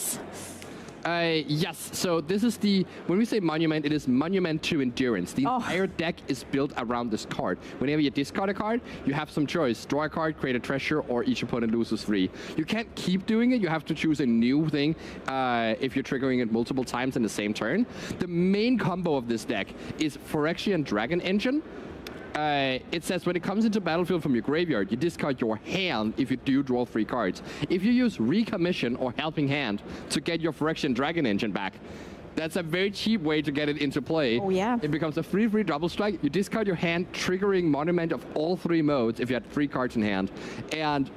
this? Yes, so this is when we say monument, it is monument to endurance. The entire deck is built around this card. Whenever you discard a card, you have some choice. Draw a card, create a treasure, or each opponent loses 3. You can't keep doing it. You have to choose a new thing if you're triggering it multiple times in the same turn. The main combo of this deck is Phyrexian Dragon Engine. It says when it comes into battlefield from your graveyard, you discard your hand if you do draw 3 cards. If you use Recommission or Helping Hand to get your Phyrexian Dragon Engine back, that's a very cheap way to get it into play. Oh, yeah. It becomes a 3/3 double strike. You discard your hand, triggering Monument of all 3 modes if you had 3 cards in hand. And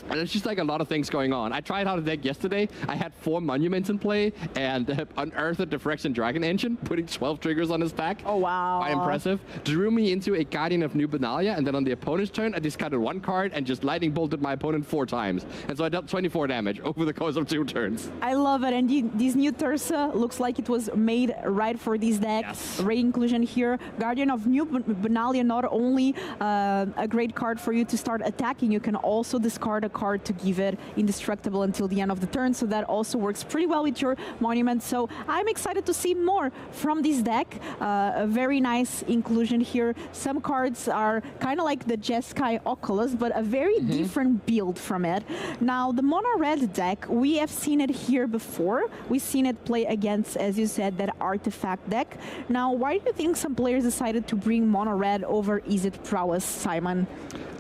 there's just like a lot of things going on. I tried out a deck yesterday. I had 4 monuments in play and unearthed the Phyrexian Dragon Engine, putting 12 triggers on his stack. Oh, wow. Quite impressive. Drew me into a Guardian of New Benalia, and then on the opponent's turn, I discarded 1 card and just lightning bolted my opponent 4 times. And so I dealt 24 damage over the course of 2 turns. I love it. And this new Thursa looks like it was made right for this deck. Yes. Great inclusion here. Guardian of New Benalia, not only a great card for you to start attacking, you can also discard a card to give it indestructible until the end of the turn, so that also works pretty well with your monument. So I'm excited to see more from this deck. A very nice inclusion here. Some cards are kind of like the Jeskai Oculus, but a very different build from it. Now, the mono red deck, we have seen it here before. We've seen it play against, as you said, that artifact deck. Now, why do you think some players decided to bring mono red over Izzet Prowess, Simon?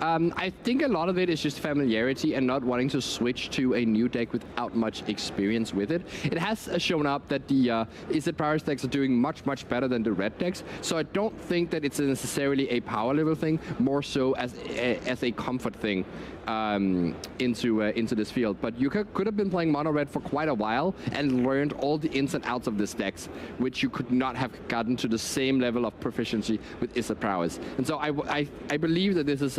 I think a lot of it is just familiarity and not wanting to switch to a new deck without much experience with it. It has shown up that the Izzet Prowess decks are doing much better than the red decks, so I don't think that it's necessarily a power level thing, more so as a comfort thing into this field. But you could have been playing mono red for quite a while and learned all the ins and outs of this decks, which you could not have gotten to the same level of proficiency with Izzet Prowess. And so I believe that this is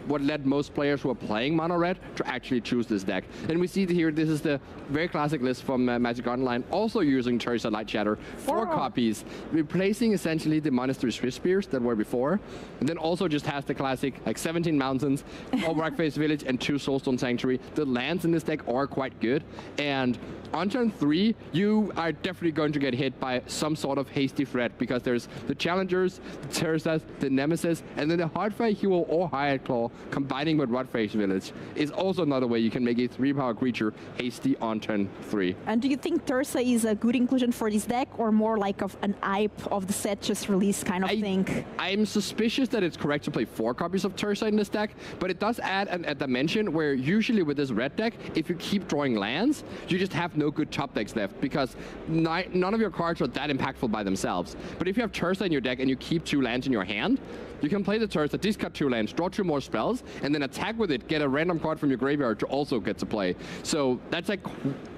what led most players who are playing mono red to actually choose this deck. And we see here, this is the very classic list from Magic Online, also using Thursa Light Shatter, 4 copies, replacing essentially the Monastery Swift Spears that were before, and then also just has the classic like 17 Mountains, 4 Rockface Village, and 2 Soulstone Sanctuary. The lands in this deck are quite good, and on turn 3, you are definitely going to get hit by some sort of hasty threat, because there's the Challengers, the Thursas, the Nemesis, and then the Heartfire Hero or Hired Claw combining with Rockface Village is also another way you can make a 3-power creature hasty on turn 3. And do you think Thursa is a good inclusion for this deck, or more like an hype of the set just released kind of thing? I'm suspicious that it's correct to play 4 copies of Thursa in this deck, but it does add a dimension where usually with this red deck, if you keep drawing lands, you just have no good top decks left, because none of your cards are that impactful by themselves. But if you have Thursa in your deck and you keep 2 lands in your hand, you can play the Thursa, discard 2 lands, draw 2 more spells, and then attack with it, get a random card from your graveyard to also get to play. So that's like,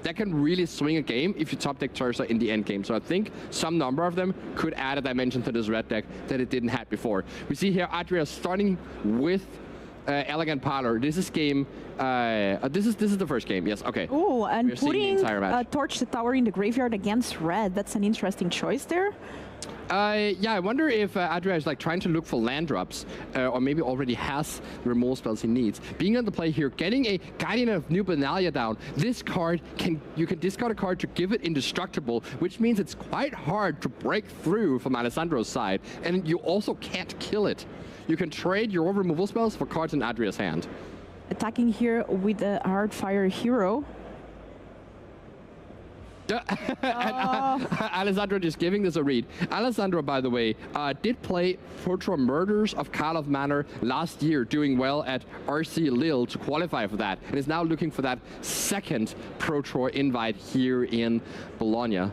that can really swing a game if you top deck Thursa in the end game. So I think some number of them could add a dimension to this red deck that it didn't have before. We see here Adria starting with Elegant Parlor. This is game. This is the first game. Yes. Okay. Oh, and putting Torch the Tower in the graveyard against red. That's an interesting choice there. Yeah, I wonder if Adria is like trying to look for land drops, or maybe already has the removal spells he needs. Being on the play here, getting a Guardian of New Benalia down. This card you can discard a card to give it indestructible, which means it's quite hard to break through from Alessandro's side, and you also can't kill it. You can trade your removal spells for cards in Adria's hand. Attacking here with the Heartfire Hero. Alessandro just giving this a read. Alessandro, by the way, did play Proto Murders of Karlov Manor last year, doing well at RC Lille to qualify for that, and is now looking for that second Pro Tour invite here in Bologna.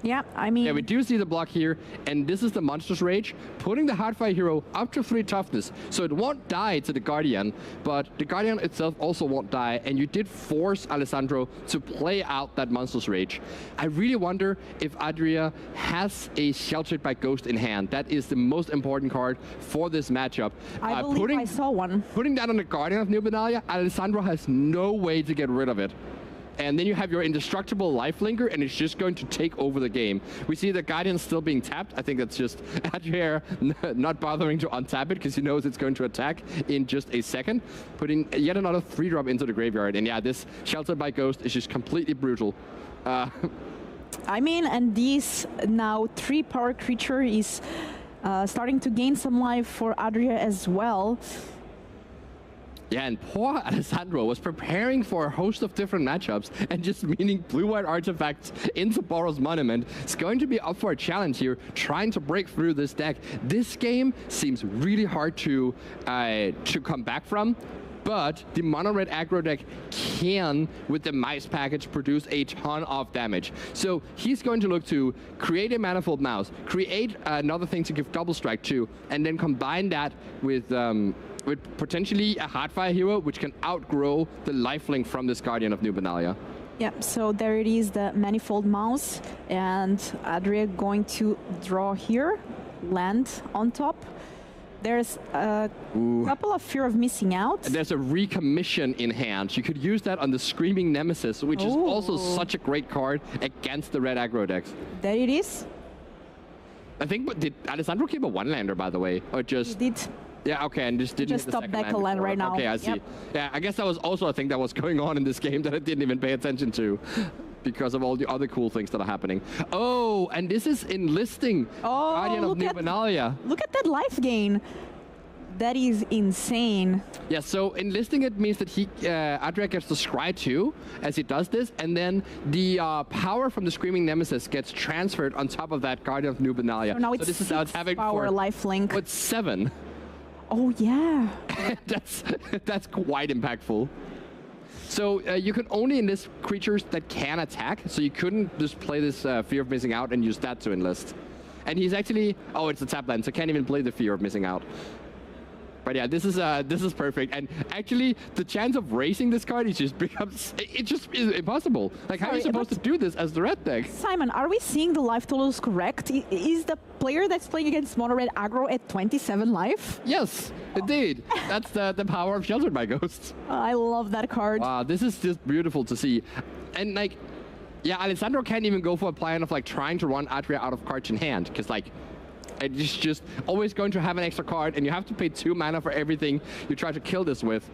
Yeah, I mean... Yeah, we do see the block here, and this is the Monstrous Rage, putting the Heartfire Hero up to 3 toughness, so it won't die to the Guardian, but the Guardian itself also won't die, and you did force Alessandro to play out that Monstrous Rage. I really wonder if Adria has a Sheltered by Ghost in hand. That is the most important card for this matchup. I believe I saw one. Putting that on the Guardian of New Benalia, Alessandro has no way to get rid of it. And then you have your indestructible lifelinker, and it's just going to take over the game. We see the Guardian still being tapped. I think that's just Adria not bothering to untap it because he knows it's going to attack in just a second. Putting yet another 3-drop into the graveyard. And yeah, this Sheltered by Ghost is just completely brutal. I mean, and this now 3-power creature is starting to gain some life for Adria as well. Yeah, and poor Alessandro was preparing for a host of different matchups and just meaning blue-white artifacts into Boros Monument. It's going to be up for a challenge here, trying to break through this deck. This game seems really hard to come back from. But the mono-red aggro deck can, with the mice package, produce a ton of damage. So he's going to look to create a manifold mouse, create another thing to give double strike to, and then combine that with potentially a Heartfire hero, which can outgrow the lifelink from this Guardian of New Benalia. Yeah, so there it is, the manifold mouse, and Adria going to draw here, land on top. There's a couple of Fear of Missing Out. And there's a Recommission in hand. You could use that on the Screaming Nemesis, which is also such a great card against the red aggro decks. There it is. I think, did Alessandro keep a one-lander, by the way? Or just... He did. Yeah, okay, and just didn't just hit the stop back a land right now. Okay, I see. Yep. Yeah, I guess that was also a thing that was going on in this game that I didn't even pay attention to because of all the other cool things that are happening. Oh, and this is enlisting Guardian of New Benalia. Look at that life gain. That is insane. Yeah, so enlisting it means that Adria gets to scry 2 as he does this, and then the power from the Screaming Nemesis gets transferred on top of that Guardian of New Benalia. So now it's this is how it's having power life link. What's 7? Oh yeah. that's quite impactful. So you can only enlist creatures that can attack, so you couldn't just play this Fear of Missing Out and use that to enlist. And he's actually, oh, it's a tap land, so can't even play the Fear of Missing Out. But yeah, this is perfect. And actually, the chance of racing this card is just becomes, it just is impossible. Like, how are you supposed to do this as the red deck? Simon, are we seeing the life totals correct? Is the player that's playing against mono red aggro at 27 life? Yes, indeed. That's the power of Sheltered by Ghosts. I love that card. Wow, this is just beautiful to see. And like, yeah, Alessandro can't even go for a plan of like trying to run Adria out of cards in hand, because like, it's just always going to have an extra card, and you have to pay 2 mana for everything you try to kill this with.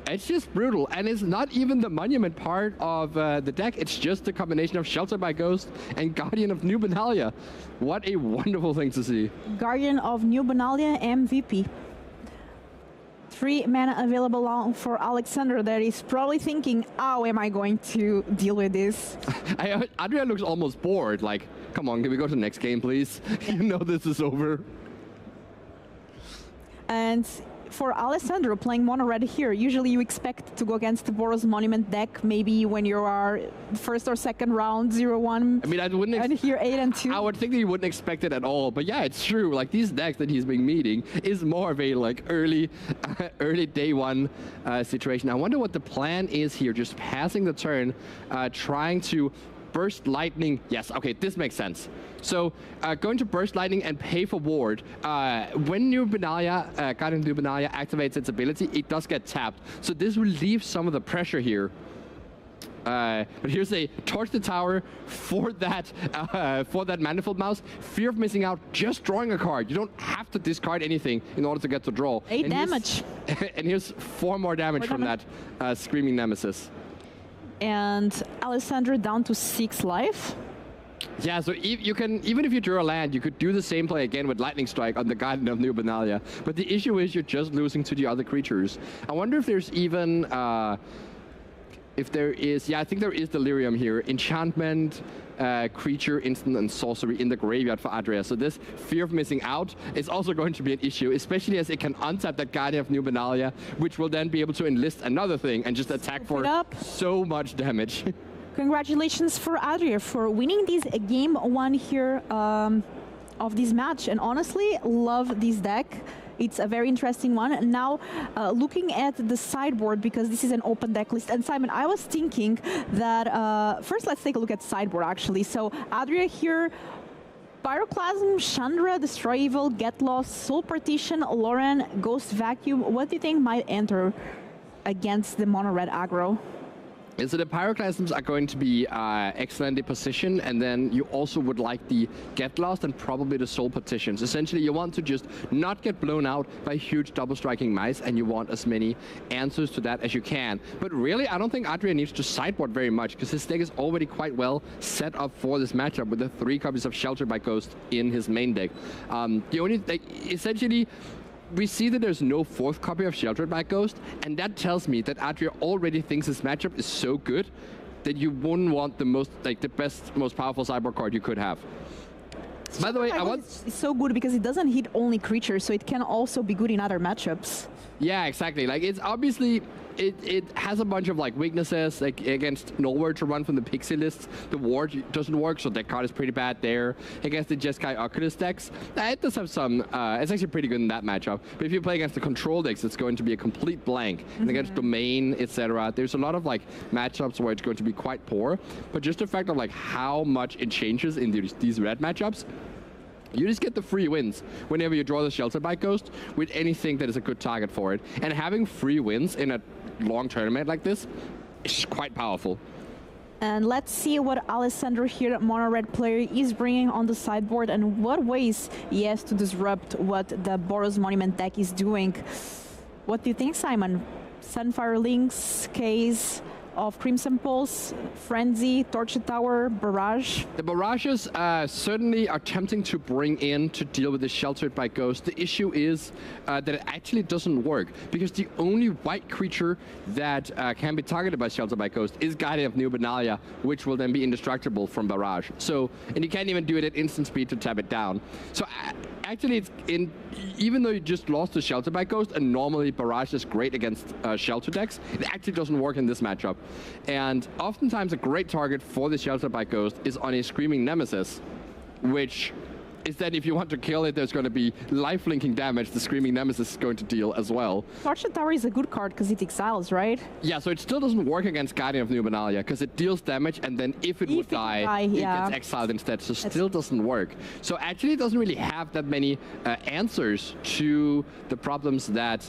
It's just brutal, and it's not even the monument part of the deck. It's just the combination of Sheltered by Ghost and Guardian of New Benalia. What a wonderful thing to see. Guardian of New Benalia MVP. 3 mana available for Alexander that is probably thinking, how am I going to deal with this? Adria looks almost bored, like, come on, can we go to the next game, please? You know this is over. And for Alessandro playing mono red here, usually you expect to go against the Boros Monument deck, maybe when you are first or second round, 0-1. I mean, I wouldn't and here 8 and 2. I would think that you wouldn't expect it at all, but yeah, it's true. Like, these decks that he's been meeting is more of a like early day one situation. I wonder what the plan is here, just passing the turn, trying to Burst Lightning. Yes, okay, this makes sense. So going to Burst Lightning and pay for Ward. When New Benalia, Guardian of New Benalia activates its ability, it does get tapped. So this will leave some of the pressure here. But here's a Torch the Tower for that Manifold Mouse. Fear of Missing Out, just drawing a card. You don't have to discard anything in order to get to draw. 8 damage. And here's 4 more damage from that Screaming Nemesis. And Alessandro down to 6 life. Yeah, so you can, even if you draw a land, you could do the same play again with Lightning Strike on the Guardian of New Benalia. But the issue is you're just losing to the other creatures. I wonder if there's even, if there is, yeah, I think there is Delirium here. Enchantment, creature, instant, and sorcery in the graveyard for Adria. So this Fear of Missing Out is also going to be an issue, especially as it can untap that Guardian of New Benalia, which will then be able to enlist another thing and just attack for so much damage. Congratulations for Adria for winning this game 1 here of this match. And honestly, love this deck. It's a very interesting one. Now, looking at the sideboard, because this is an open deck list. And Simon, I was thinking that, first let's take a look at sideboard actually. So Adria here, Pyroclasm, Chandra, Destroy Evil, Get Lost, Soul Partition, Lauren, Ghost Vacuum. What do you think might enter against the mono red aggro? And so the pyroclasms are going to be excellently positioned, and then you also would like the get lost and probably the soul partitions. Essentially, you want to just not get blown out by huge double striking mice, and you want as many answers to that as you can. But really, I don't think Adria needs to sideboard very much, because his deck is already quite well set up for this matchup with the 3 copies of Sheltered by Ghost in his main deck. The only, essentially, we see that there's no 4th copy of Sheltered by Ghost, and that tells me that Adria already thinks this matchup is so good that you wouldn't want the best, most powerful sideboard card you could have. By the way, it's so good because it doesn't hit only creatures, so it can also be good in other matchups. Yeah, exactly. Like, it's obviously, it has a bunch of like weaknesses, like against nowhere to run from the pixie lists. The ward doesn't work, so that card is pretty bad there. Against the Jeskai Oculus decks, it does have some, it's actually pretty good in that matchup. But if you play against the control decks, it's going to be a complete blank. And against Domain, etc., there's a lot of like matchups where it's going to be quite poor. But just the fact of like how much it changes in these red matchups, you just get the free wins whenever you draw the Sheltered by Ghost with anything that is a good target for it. And having free wins in a long tournament like this is quite powerful. And let's see what Alessandro here, mono red player, is bringing on the sideboard and what ways he has to disrupt what the Boros Monument deck is doing. What do you think, Simon? Sunfire Links, Case of Crimson Pulse, Frenzy, Torture Tower, Barrage. The barrages certainly are tempting to bring in to deal with the Sheltered by Ghost. The issue is that it actually doesn't work, because the only white creature that can be targeted by Sheltered by Ghost is Guardian of New Benalia, which will then be indestructible from Barrage. So, and you can't even do it at instant speed to tap it down. So actually, it's even though you just lost to Sheltered by Ghost, and normally Barrage is great against Shelter decks, it actually doesn't work in this matchup. And oftentimes a great target for the Sheltered by Ghost is on a Screaming Nemesis, which is that if you want to kill it, there's going to be life-linking damage the Screaming Nemesis is going to deal as well. Torture Tower is a good card because it exiles, right? Yeah, so it still doesn't work against Guardian of New Benalia, because it deals damage, and then if it would die, it gets exiled instead, so still doesn't work. So actually it doesn't really have that many answers to the problems that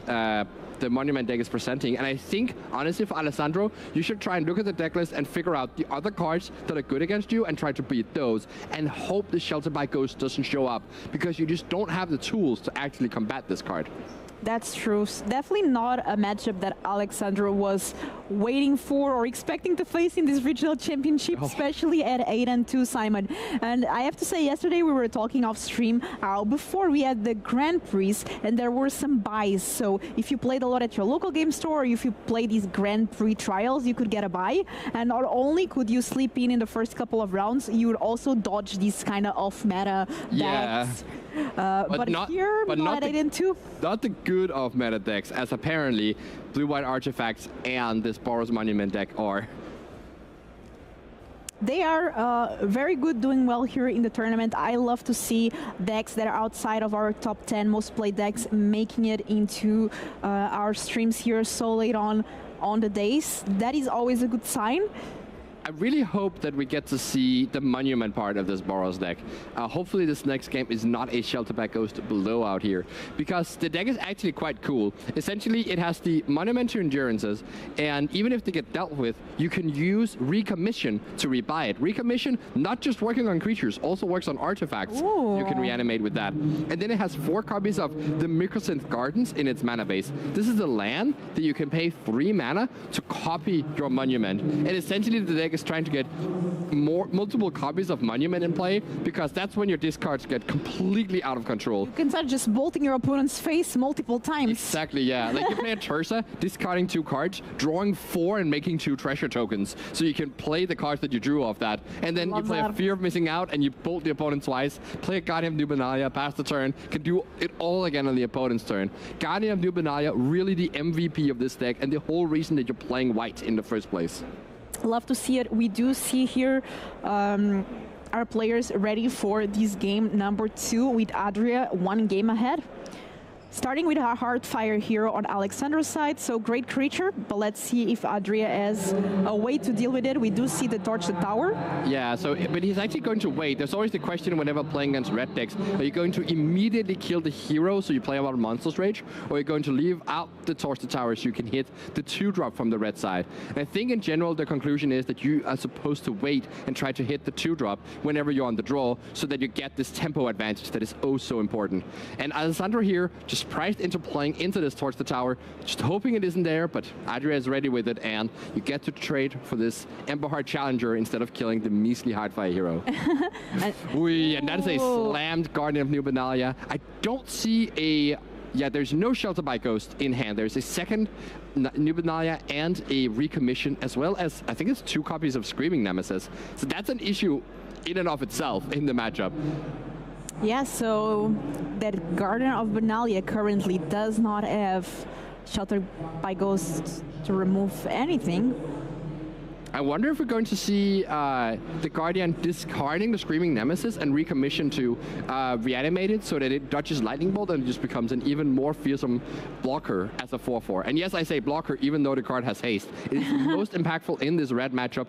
the Monument deck is presenting. And I think, honestly, for Alessandro, you should try and look at the deck list and figure out the other cards that are good against you and try to beat those, and hope the Sheltered by Ghost doesn't show up, because you just don't have the tools to actually combat this card. That's true. Definitely not a matchup that Alexandro was waiting for or expecting to face in this regional championship, especially at 8-2, Simon. And I have to say, yesterday we were talking off stream before we had the Grand Prix, and there were some buys. So if you played a lot at your local game store, or if you play these Grand Prix trials, you could get a buy. And not only could you sleep in the first couple of rounds, you would also dodge these kind of off-meta decks. But not at 8-2. Not the good off-meta decks, as apparently Blue-White Artifacts and this Boros Monument deck are. They are very good, doing well here in the tournament. I love to see decks that are outside of our top 10 most played decks making it into our streams here so late on the days. That is always a good sign. I really hope that we get to see the Monument part of this Boros deck. Hopefully this next game is not a Sheltered by Ghost blowout here, because the deck is actually quite cool. Essentially, it has the Monumentary Endurances, and even if they get dealt with, you can use Recommission to rebuy it. Recommission, not just working on creatures, also works on artifacts. Ooh. You can reanimate with that. And then it has 4 copies of the Microsynth Gardens in its mana base. This is a land that you can pay 3 mana to copy your Monument. And essentially the deck is trying to get multiple copies of Monument in play, because that's when your discards get completely out of control. You can start just bolting your opponent's face multiple times. Exactly, yeah. Like you play a Tursa, discarding 2 cards, drawing 4 and making 2 treasure tokens. So you can play the cards that you drew off that. And then you play a Fear of Missing Out and you bolt the opponent twice, play a Guardian of New Benalia, pass the turn, can do it all again on the opponent's turn. Guardian of New Benalia, really the MVP of this deck and the whole reason that you're playing white in the first place. Love to see it. We do see here our players ready for this game number 2 with Adria 1 game ahead. Starting with a Heartfire hero on Alexandra's side, so great creature, but let's see if Adria has a way to deal with it. We do see the Torch the Tower. Yeah, so, but he's actually going to wait. There's always the question whenever playing against red decks, are you going to immediately kill the hero so you play about Monster's Rage, or are you going to leave out the Torch the Tower so you can hit the 2-drop from the red side? And I think in general the conclusion is that you are supposed to wait and try to hit the 2-drop whenever you're on the draw so that you get this tempo advantage that is oh so important. And Alessandro here just priced into playing into this Torch the Tower, just hoping it isn't there, but Adria is ready with it, and you get to trade for this Ember Heart Challenger instead of killing the measly Heartfire hero. And that is a slammed Guardian of New Benalia. I don't see a... Yeah, there's no Shelter by Ghost in hand. There's a second New Benalia and a recommission, as well as, I think it's 2 copies of Screaming Nemesis. So that's an issue in and of itself in the matchup. Yeah, so that Guardian of Benalia currently does not have Shelter by Ghost to remove anything. I wonder if we're going to see the Guardian discarding the Screaming Nemesis and recommission to reanimate it so that it dodges Lightning Bolt and it just becomes an even more fearsome blocker as a 4/4. And yes, I say blocker even though the card has haste. It is the most impactful in this red matchup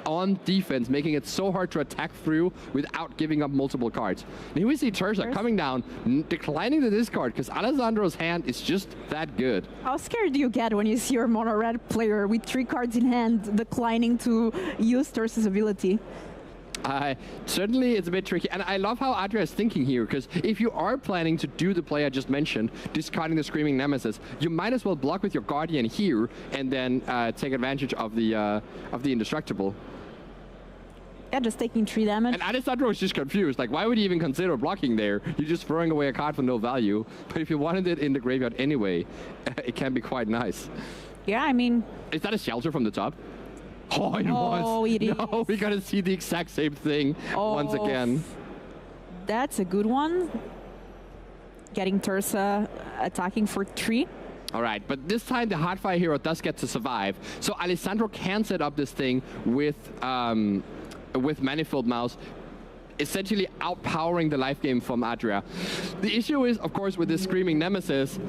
on defense, making it so hard to attack through without giving up multiple cards. And here we see Terza coming down, declining the discard, because Alessandro's hand is just that good. How scared do you get when you see your mono red player with 3 cards in hand declining to use Terza's ability? Certainly it's a bit tricky, and I love how Adria is thinking here, because if you are planning to do the play I just mentioned, discarding the Screaming Nemesis, you might as well block with your Guardian here and then take advantage of the Indestructible. Yeah, just taking 3 damage. And Alessandro is just confused, like why would he even consider blocking there? You're just throwing away a card for no value, but if you wanted it in the graveyard anyway, it can be quite nice. Yeah, I mean... Is that a Shelter from the top? Oh, it was. It is. No, we gotta see the exact same thing once again. That's a good one. Getting Terza attacking for 3. All right, but this time the Heartfire hero does get to survive. So Alessandro can set up this thing with Manifold Mouse, essentially outpowering the life game from Adria. The issue is, of course, with this Screaming Nemesis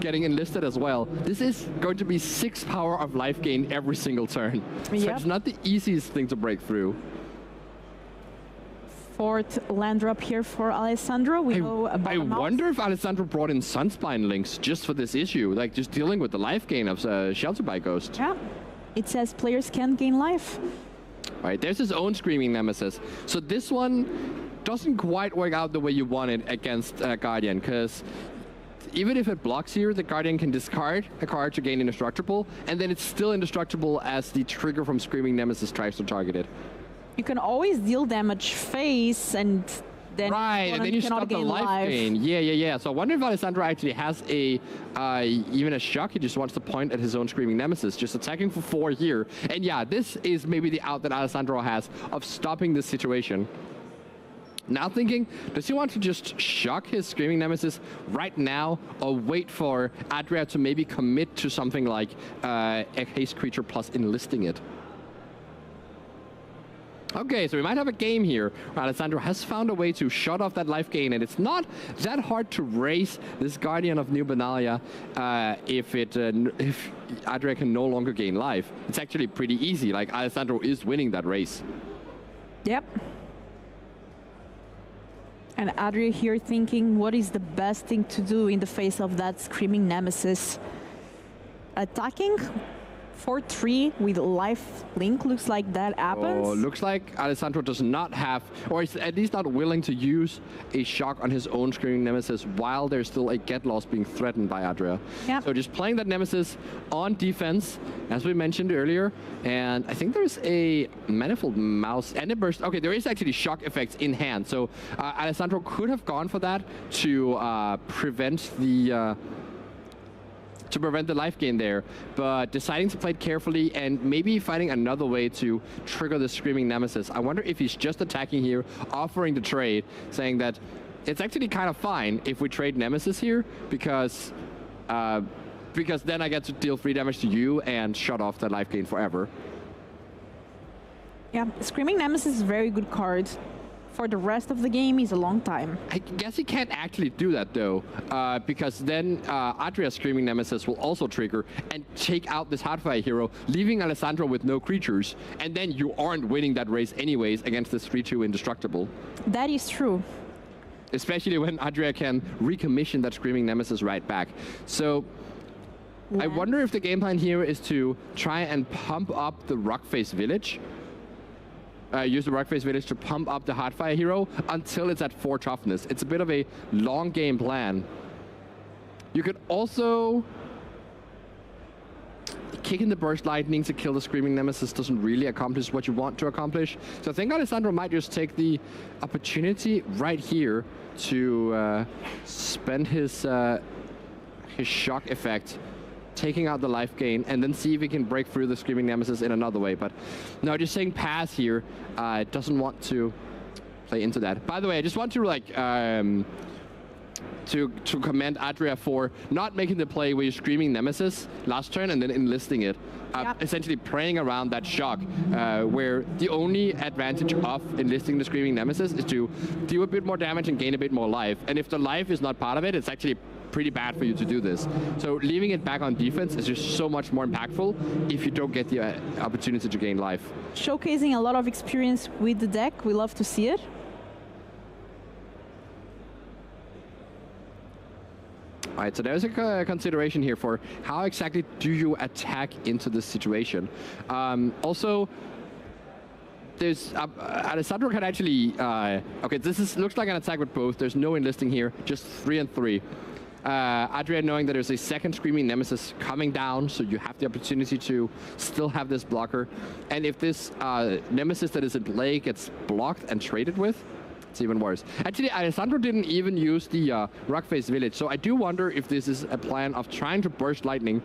getting enlisted as well. This is going to be 6 power of life gain every single turn. So it's not the easiest thing to break through. 4th land drop here for Alessandro. I wonder if Alessandro brought in Sunspine links just for this issue, like just dealing with the life gain of Shelter by Ghost. Yeah, it says players can gain life. All right, there's his own Screaming Nemesis. So this one doesn't quite work out the way you want it against Guardian, because even if it blocks here, the Guardian can discard a card to gain Indestructible, and then it's still Indestructible as the trigger from Screaming Nemesis tries to target it. You can always deal damage face and then and then you stop the life gain. Yeah. So I wonder if Alessandro actually has even a shock. He just wants to point at his own Screaming Nemesis, just attacking for 4 here. And yeah, this is maybe the out that Alessandro has of stopping this situation. Now thinking, does he want to just shock his Screaming Nemesis right now, or wait for Adria to maybe commit to something like a haste creature plus enlisting it? Okay, so we might have a game here where Alessandro has found a way to shut off that life gain, and it's not that hard to raise this Guardian of New Benalia if Adria can no longer gain life. It's actually pretty easy, like Alessandro is winning that race. Yep. And Adria here thinking, what is the best thing to do in the face of that Screaming Nemesis? Attacking? 4/3 with life link, looks like that happens. Oh, looks like Alessandro does not have, or is at least not willing to use a shock on his own Screaming Nemesis while there's still a get loss being threatened by Adria. Yep. So just playing that Nemesis on defense, as we mentioned earlier, and I think there's a Manifold Mouse and a burst. Okay, there is actually shock effects in hand, so Alessandro could have gone for that to prevent the life gain there, but deciding to play it carefully and maybe finding another way to trigger the Screaming Nemesis. I wonder if he's just attacking here, offering the trade, saying that it's actually kind of fine if we trade Nemesis here, because then I get to deal 3 damage to you and shut off that life gain forever. Yeah, Screaming Nemesis is a very good card For the rest of the game is a long time. I guess he can't actually do that though, because then Adria's Screaming Nemesis will also trigger and take out this Hardfire hero, leaving Alessandro with no creatures, and then you aren't winning that race anyways against this 3-2 Indestructible. That is true. Especially when Adria can recommission that Screaming Nemesis right back. So I wonder if the game plan here is to try and pump up the Rockface Village. Use the Rockface Village to pump up the Hardfire hero until it's at 4 toughness. It's a bit of a long game plan. You could also kick in the Burst Lightning to kill the Screaming Nemesis doesn't really accomplish what you want to accomplish. So I think Alessandro might just take the opportunity right here to spend his shock effect, taking out the life gain, and then see if he can break through the Screaming Nemesis in another way. But no, just saying pass here, doesn't want to play into that. By the way, I just want to like to commend Adria for not making the play with Screaming Nemesis last turn and then enlisting it. Essentially praying around that shock, where the only advantage of enlisting the Screaming Nemesis is to do a bit more damage and gain a bit more life. And if the life is not part of it, it's actually pretty bad for you to do this. So leaving it back on defense is just so much more impactful if you don't get the opportunity to gain life. Showcasing a lot of experience with the deck. We love to see it. All right, so there's a consideration here for how exactly do you attack into this situation. Also, there's Alessandro can actually okay, this looks like an attack with both. There's no enlisting here, just 3 and 3. Adria knowing that there's a second Screaming Nemesis coming down, so you have the opportunity to still have this blocker. And if this Nemesis that is in play gets blocked and traded with, it's even worse. Actually, Alessandro didn't even use the Rockface Village, so I do wonder if this is a plan of trying to Burst Lightning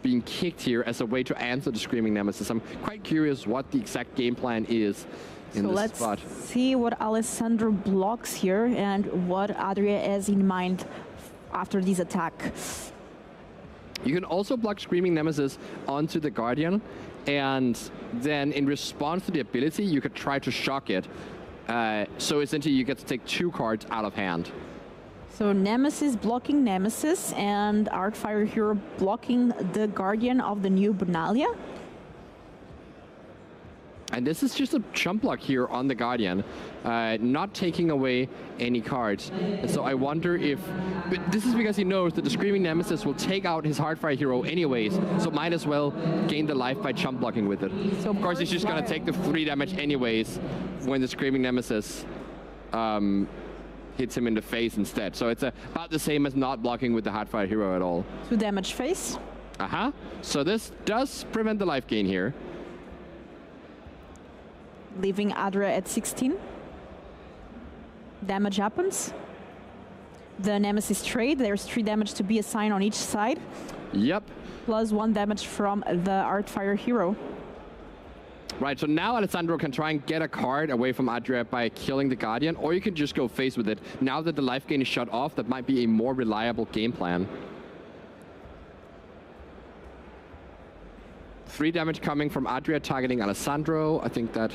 being kicked here as a way to answer the Screaming Nemesis. I'm quite curious what the exact game plan is in this spot. So let's see what Alessandro blocks here and what Adria has in mind after this attack. You can also block Screaming Nemesis onto the Guardian, and then in response to the ability, you could try to shock it. So essentially, you get to take 2 cards out of hand. So Nemesis blocking Nemesis, and Artfire Hero blocking the Guardian of the new Benalia. And this is just a chump block here on the Guardian, not taking away any cards. And so I wonder if... But this is because he knows that the Screaming Nemesis will take out his Hardfire hero anyways, so might as well gain the life by chump blocking with it. So of course, he's just going to take the 3 damage anyways when the Screaming Nemesis hits him in the face instead. So it's about the same as not blocking with the Hardfire hero at all. 2 damage face. So this does prevent the life gain here, leaving Adria at 16. Damage happens. The Nemesis trade, there's 3 damage to be assigned on each side. Yep. Plus 1 damage from the Artfire hero. Right, so now Alessandro can try and get a card away from Adria by killing the Guardian, or you can just go face with it. Now that the life gain is shut off, that might be a more reliable game plan. 3 damage coming from Adria targeting Alessandro. I think that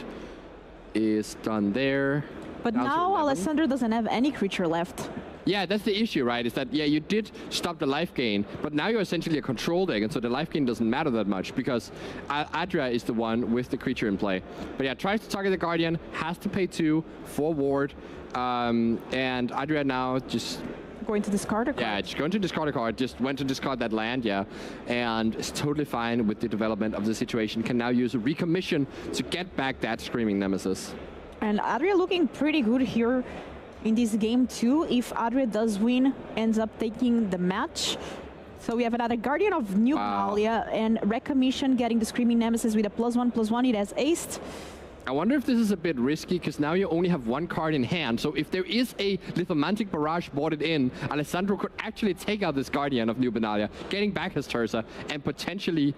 is done there. But now Alessandro doesn't have any creature left. Yeah, that's the issue, right? Is that, yeah, you did stop the life gain, but now you're essentially a control deck, and so the life gain doesn't matter that much because Adria is the one with the creature in play. But yeah, tries to target the Guardian, has to pay 2 for ward, and Adria now just... Going to discard a card? Yeah, just going to discard a card, just went to discard that land, yeah, and is totally fine with the development of the situation, can now use a recommission to get back that Screaming Nemesis. And Adria looking pretty good here in this game too. If Adria does win, ends up taking the match. So we have another Guardian of New Benalia and Recommission getting the Screaming Nemesis with a +1/+1. It has aced. I wonder if this is a bit risky, because now you only have 1 card in hand. So if there is a Lithomantic Barrage boarded in, Alessandro could actually take out this Guardian of New Benalia, getting back his Tursa, and potentially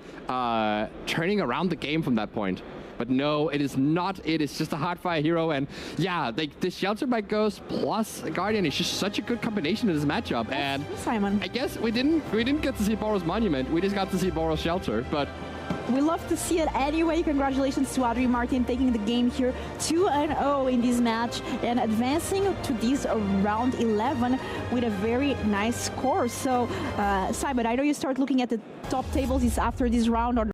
turning around the game from that point. But no, it is not. It is just a Hardfire hero, and yeah, the Shelter by Ghost plus Guardian is just such a good combination in this matchup. And Simon, I guess we didn't get to see Boros Monument. We just got to see Boros Shelter, but We love to see it anyway. Congratulations to Adri Martin taking the game here 2-0 in this match and advancing to this round 11 with a very nice score. So, Simon, I know you start looking at the top tables is after this round or